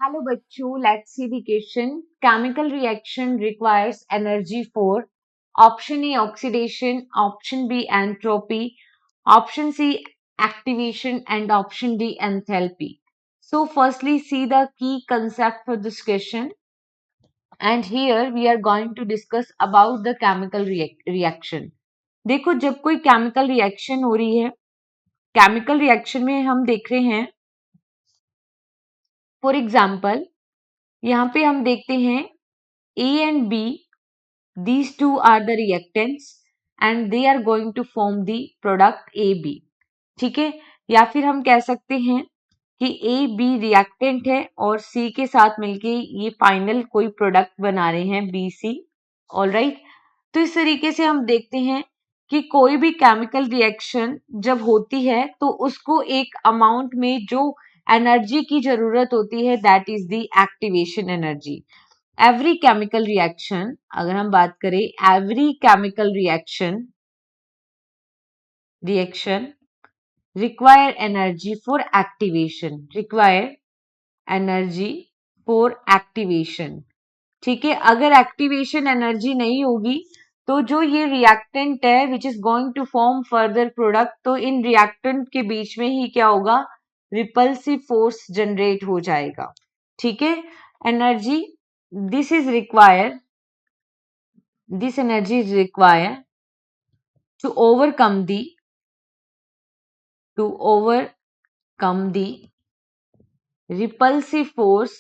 Hello बच्चों, let's see the question. Chemical reaction requires energy for option A oxidation, option B entropy, option C activation and option D enthalpy. So firstly see the key concept for this question, and here we are going to discuss about the chemical reaction. देखो, जब कोई chemical reaction हो रही है, chemical reaction में हम देख रहे हैं फॉर एग्जाम्पल यहाँ पे हम देखते हैं A and B, these two are the reactants and they are going to form the product AB. ठीक है, या फिर हम कह सकते हैं कि A B रिएक्टेंट है और C के साथ मिलके ये फाइनल कोई प्रोडक्ट बना रहे हैं BC. ऑल राइट, तो इस तरीके से हम देखते हैं कि कोई भी केमिकल रिएक्शन जब होती है तो उसको एक अमाउंट में जो एनर्जी की जरूरत होती है, that is the activation energy. Every chemical reaction, अगर हम बात करें every chemical reaction require energy for activation. ठीक है, अगर एक्टिवेशन एनर्जी नहीं होगी तो जो ये रिएक्टेंट है which is going to form further product, तो इन रिएक्टेंट के बीच में ही क्या होगा, रिपल्सिव फोर्स जनरेट हो जाएगा. ठीक है, energy this energy is required to overcome the repulsive force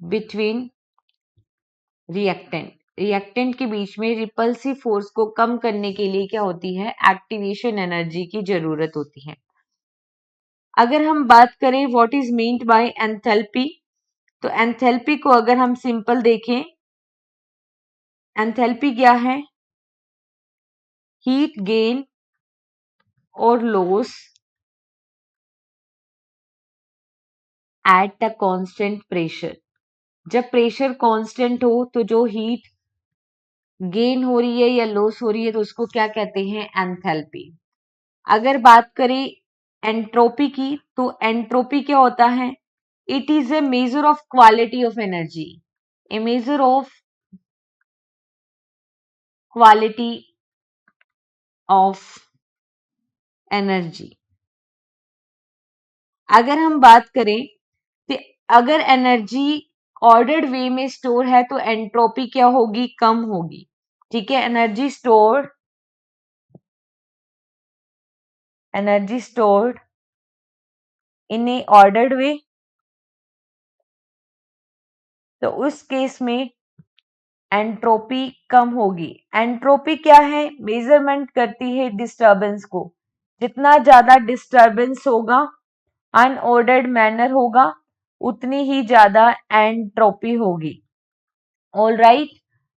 between reactant के बीच में रिपल्सिव फोर्स को कम करने के लिए क्या होती है, एक्टिवेशन एनर्जी की जरूरत होती है. अगर हम बात करें what is meant by enthalpy, तो एंथैल्पी को अगर हम सिंपल देखें, एंथैल्पी क्या है, हीट गेन और loss at a constant pressure. जब प्रेशर कांस्टेंट हो तो जो हीट गेन हो रही है या लॉस हो रही है तो उसको क्या कहते हैं, एंथैल्पी. अगर बात करें एंट्रोपी की, तो एंट्रोपी क्या होता है, it is a measure of quality of energy, A measure of quality of energy. अगर हम बात करें तो अगर एनर्जी ऑर्डर्ड वे में स्टोर है तो एंट्रोपी क्या होगी, कम होगी. ठीक है, energy stored in a ordered way, तो उस केस में एंट्रोपी कम होगी. एंट्रोपी क्या है, मेजरमेंट करती है डिस्टर्बेंस को. जितना ज्यादा डिस्टर्बेंस होगा, अनऑर्डर्ड मैनर होगा, उतनी ही ज्यादा एंट्रोपी होगी. ऑल राइट,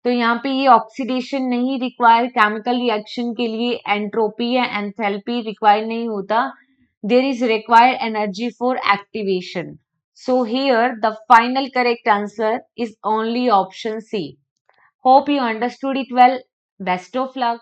तो यहाँ पे ये ऑक्सीडेशन नहीं रिक्वायर, केमिकल रिएक्शन के लिए एंट्रोपी या एंथैल्पी रिक्वायर नहीं होता. There is require energy for activation. So here the final correct answer is only option C. Hope you understood it well. Best of luck.